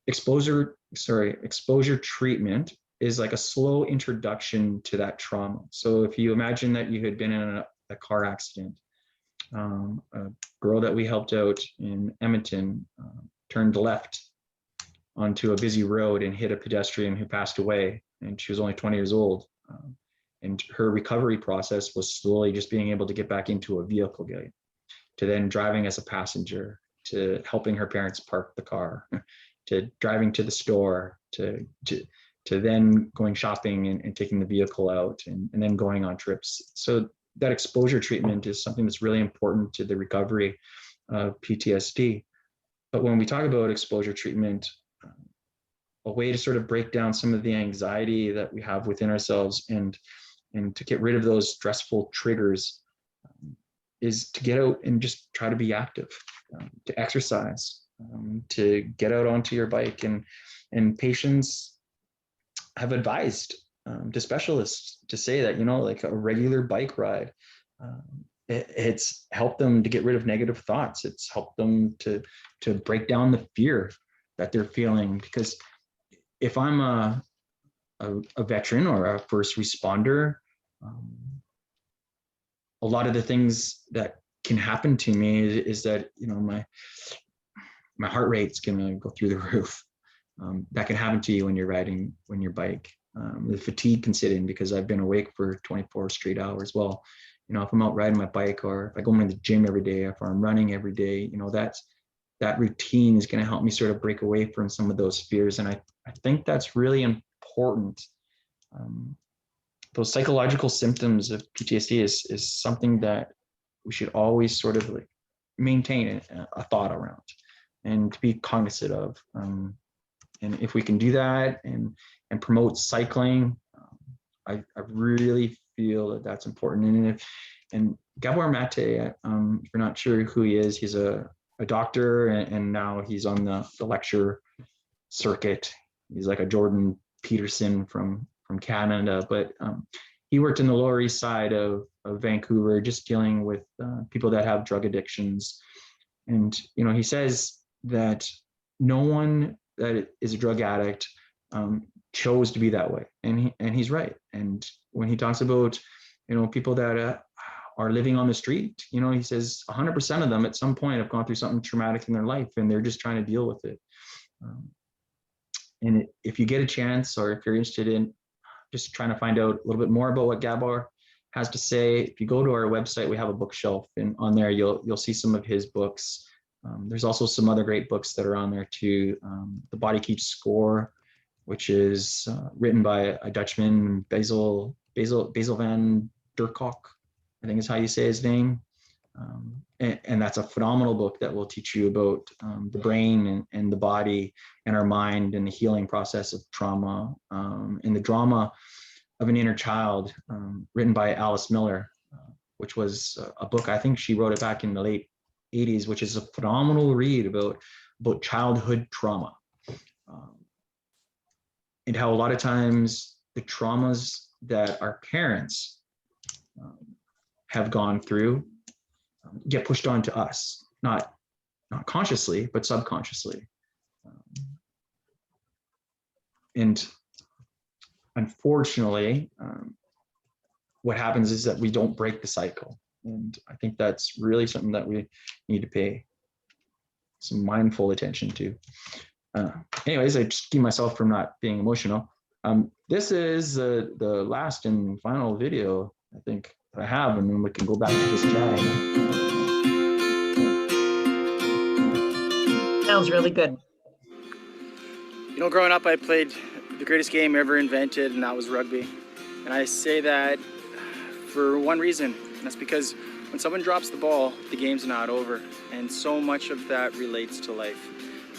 exposure treatment is like a slow introduction to that trauma. So if you imagine that you had been in a car accident, a girl that we helped out in Edmonton turned left onto a busy road and hit a pedestrian who passed away, and she was only 20 years old. And her recovery process was slowly just being able to get back into a vehicle, to then driving as a passenger, to helping her parents park the car, to driving to the store, to then going shopping and taking the vehicle out, and then going on trips. So that exposure treatment is something that's really important to the recovery of PTSD. But when we talk about exposure treatment, a way to sort of break down some of the anxiety that we have within ourselves and to get rid of those stressful triggers is to get out and just try to be active, to exercise, to get out onto your bike. And patients have advised to specialists to say that, like a regular bike ride it's helped them to get rid of negative thoughts. It's helped them to break down the fear that they're feeling. Because if I'm a veteran or a first responder, a lot of the things that can happen to me is that, you know, my heart rate's gonna go through the roof. That can happen to you when you're riding, when your bike. The fatigue can sit in because I've been awake for 24 straight hours. Well, you know, if I'm out riding my bike, or if I go into the gym every day, if I'm running every day, you know, that routine is going to help me sort of break away from some of those fears. And I think that's really important. Those psychological symptoms of PTSD is something that we should always sort of like maintain a thought around and to be cognizant of. And if we can do that and promote cycling, I really feel that that's important. And Gabor Mate, if you're not sure who he is, he's a doctor, and now he's on the lecture circuit. He's like a Jordan Peterson from Canada, but he worked in the Lower East Side of Vancouver, just dealing with people that have drug addictions. And, you know, he says that no one that is a drug addict chose to be that way. And he's right. And when he talks about, you know, people that are living on the street, you know, he says 100% of them at some point have gone through something traumatic in their life, and they're just trying to deal with it. And if you get a chance, or if you're interested in just trying to find out a little bit more about what Gabor has to say, if you go to our website, we have a bookshelf, and on there you'll see some of his books. There's also some other great books that are on there too. The Body Keeps Score, which is written by a Dutchman, Basil van der Kolk, I think is how you say his name. And that's a phenomenal book that will teach you about the brain and the body and our mind and the healing process of trauma and the drama of an inner child, written by Alice Miller, which was a book, I think she wrote it back in the late 80s, which is a phenomenal read about childhood trauma. And how a lot of times the traumas that our parents have gone through get pushed on to us, not consciously, but subconsciously. And unfortunately, what happens is that we don't break the cycle. And I think that's really something that we need to pay some mindful attention to. Anyways, I just keep myself from not being emotional. This is the last and final video, I think, that I have, and then we can go back to just chatting. Sounds really good. You know, growing up, I played the greatest game ever invented, and that was rugby. And I say that for one reason, and that's because when someone drops the ball, the game's not over. And so much of that relates to life.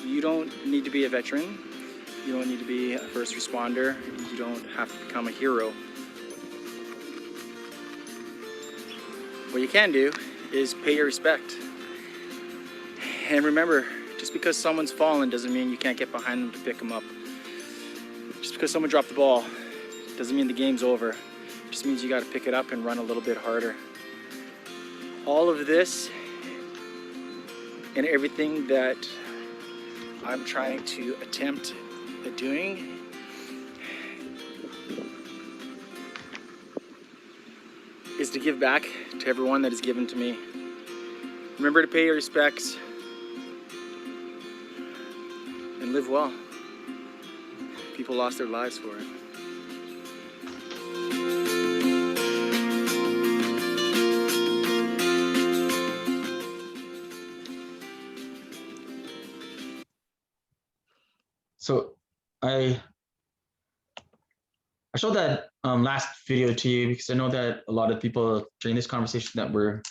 You don't need to be a veteran. You don't need to be a first responder. You don't have to become a hero. What you can do is pay your respect. And remember, just because someone's fallen doesn't mean you can't get behind them to pick them up. Just because someone dropped the ball doesn't mean the game's over. It just means you got to pick it up and run a little bit harder. All of this and everything that I'm trying to attempt at doing is to give back to everyone that is given to me. Remember to pay your respects and live well. People lost their lives for it. So I showed that last video to you because I know that a lot of people during this conversation that we're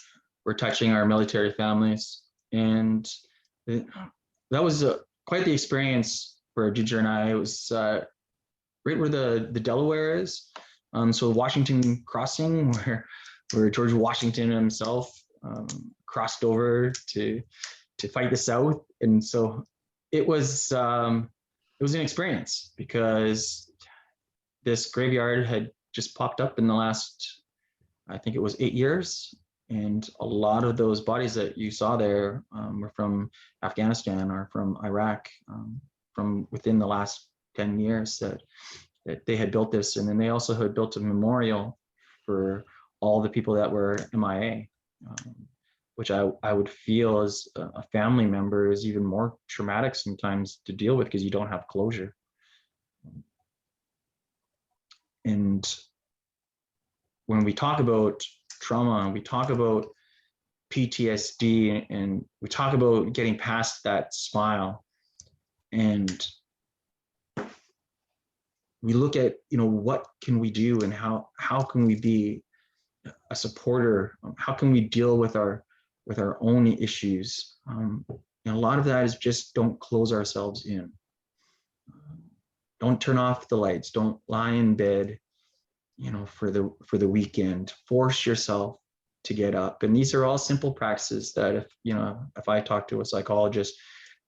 touching our military families, and that was quite the experience for Ginger and I. It was right where the Delaware is, so Washington Crossing, where George Washington himself crossed over to fight the South, and so it was an experience because this graveyard had just popped up in the last, I think it was 8 years, And a lot of those bodies that you saw there were from Afghanistan or from Iraq, from within the last 10 years that they had built this. And then they also had built a memorial for all the people that were MIA, which I would feel as a family member is even more traumatic sometimes to deal with because you don't have closure. And when we talk about trauma, we talk about PTSD, and we talk about getting past that smile, and we look at, what can we do and how can we be a supporter? How can we deal with our own issues? And a lot of that is just don't close ourselves in. Don't turn off the lights. Don't lie in bed, for the weekend. Force yourself to get up. And these are all simple practices that if I talk to a psychologist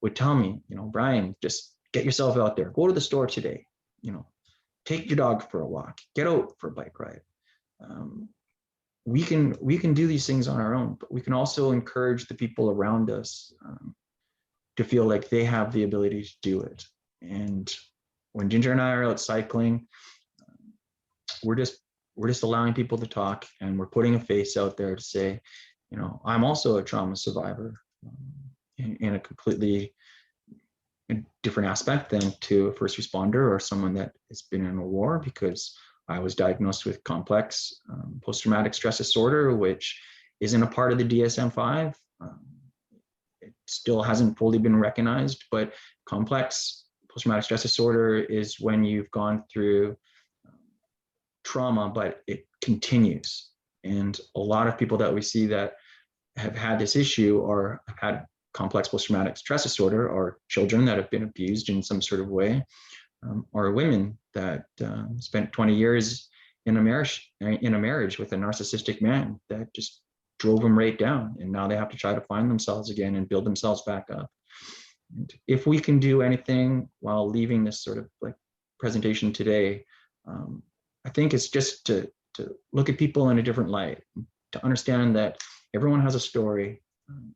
would tell me, Brian, just get yourself out there. Go to the store today. Take your dog for a walk. Get out for a bike ride. We can do these things on our own, but we can also encourage the people around us to feel like they have the ability to do it. And when Ginger and I are out cycling, we're just allowing people to talk, and we're putting a face out there to say, I'm also a trauma survivor in a completely different aspect than to a first responder or someone that has been in a war, because I was diagnosed with complex post-traumatic stress disorder, which isn't a part of the DSM-5. It still hasn't fully been recognized, but complex post-traumatic stress disorder is when you've gone through trauma, but it continues. And a lot of people that we see that have had this issue or have had complex post-traumatic stress disorder are children that have been abused in some sort of way, or women that spent 20 years in a marriage with a narcissistic man that just drove them right down, and now they have to try to find themselves again and build themselves back up. And if we can do anything while leaving this sort of like presentation today, I think it's just to look at people in a different light, to understand that everyone has a story,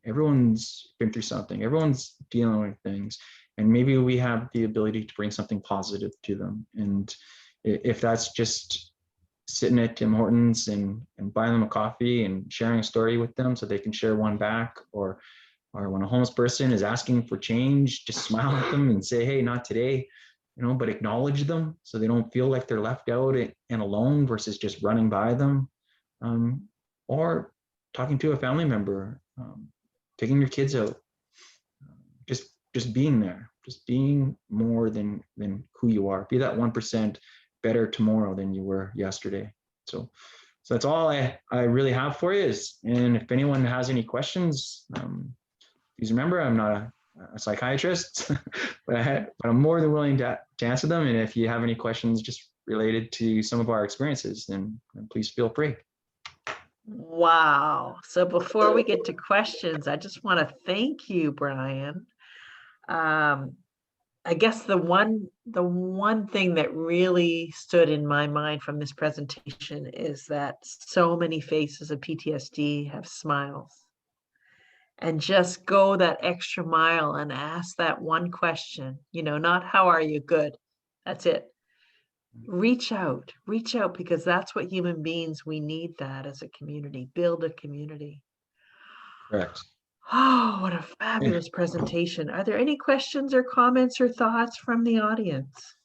everyone's been through something, everyone's dealing with things, and maybe we have the ability to bring something positive to them. And if that's just sitting at Tim Hortons and buying them a coffee and sharing a story with them so they can share one back, or when a homeless person is asking for change, just smile at them and say, hey, not today, but acknowledge them so they don't feel like they're left out and alone versus just running by them. Or talking to a family member, taking your kids out, just being there, just being more than who you are. Be that 1% better tomorrow than you were yesterday. So that's all I really have for you. And if anyone has any questions, please remember I'm not a psychiatrist, but I'm more than willing to answer them. And if you have any questions just related to some of our experiences, then please feel free. Wow. So before we get to questions, I just want to thank you, Brian. I guess the one thing that really stood in my mind from this presentation is that so many faces of PTSD have smiles. And just go that extra mile and ask that one question, not how are you? Good. That's it. Reach out, because that's what human beings, we need that as a community, build a community. Correct. Oh, what a fabulous presentation. Are there any questions or comments or thoughts from the audience?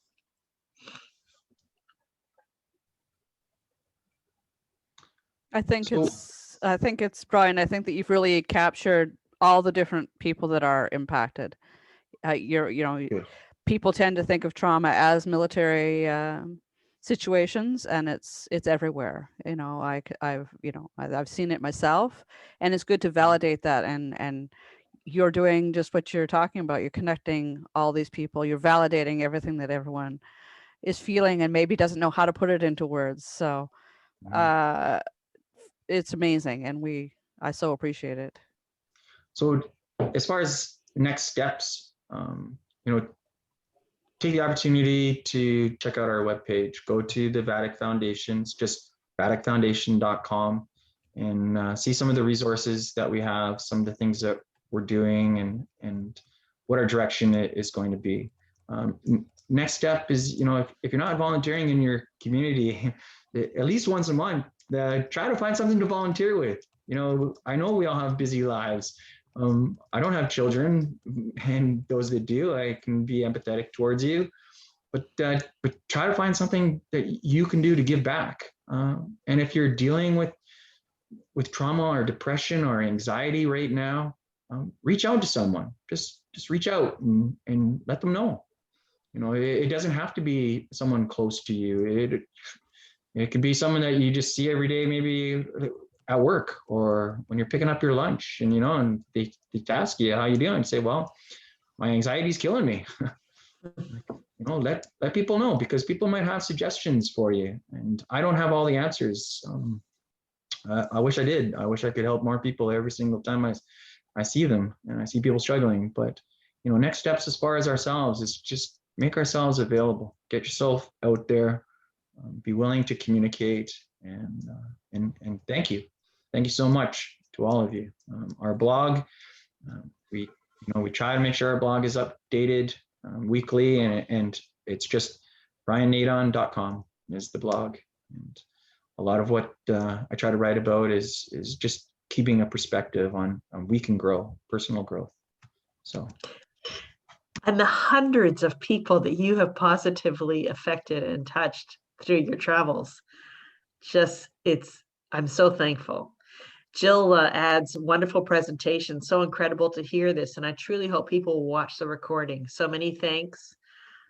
I think it's Brian. I think that you've really captured all the different people that are impacted. People tend to think of trauma as military situations, and it's everywhere. I've seen it myself, and it's good to validate that. And you're doing just what you're talking about. You're connecting all these people. You're validating everything that everyone is feeling and maybe doesn't know how to put it into words. So it's amazing, and I so appreciate it. So as far as next steps, take the opportunity to check out our webpage. Go to the VATIC Foundation. It's just vaticfoundation.com. and see some of the resources that we have, some of the things that we're doing, and what our direction is going to be. Next step is, if you're not volunteering in your community, at least once a month, try to find something to volunteer with. I know we all have busy lives. I don't have children, and those that do, I can be empathetic towards you, but try to find something that you can do to give back. And if you're dealing with trauma or depression or anxiety right now, reach out to someone. Just reach out and let them know. It doesn't have to be someone close to you. It could be someone that you just see every day, maybe at work or when you're picking up your lunch, and they ask you how you doing, and say, well, my anxiety is killing me. Let people know, because people might have suggestions for you, and I don't have all the answers. I wish I did. I wish I could help more people every single time I see them and I see people struggling. But next steps as far as ourselves is just make ourselves available. Get yourself out there. Be willing to communicate, and thank you so much to all of you. Our blog, we try to make sure our blog is updated weekly, and it's just briannadon.com is the blog. And a lot of what I try to write about is just keeping a perspective on we can grow, personal growth. So. And the hundreds of people that you have positively affected and touched through your travels. I'm so thankful. Jill adds wonderful presentation. So incredible to hear this. And I truly hope people will watch the recording. So many thanks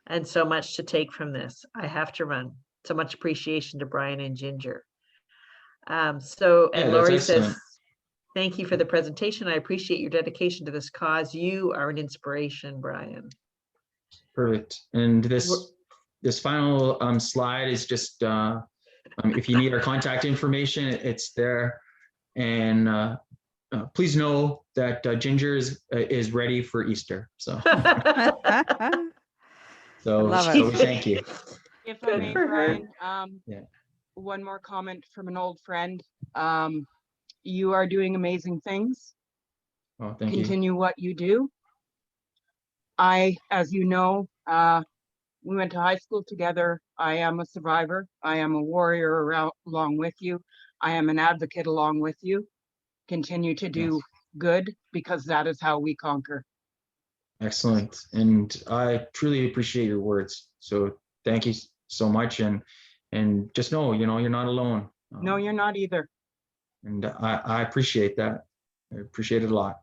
and so much to take from this. I have to run. So much appreciation to Brian and Ginger. And Lori says, thank you for the presentation. I appreciate your dedication to this cause. You are an inspiration, Brian. Perfect. And this final slide is just, if you need our contact information, it's there. And please know that Ginger is ready for Easter. So, so thank you. If I may, Brian, yeah. One more comment from an old friend. You are doing amazing things. Oh, thank you. Continue what you do. As you know, we went to high school together. I am a survivor. I am a warrior along with you. I am an advocate along with you. Continue to do good, because that is how we conquer. Excellent. And I truly appreciate your words. So thank you so much. And just know, you're not alone. No, you're not either. And I appreciate that. I appreciate it a lot.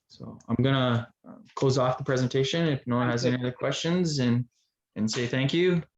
So I'm gonna close off the presentation if no one has any other questions, and say thank you.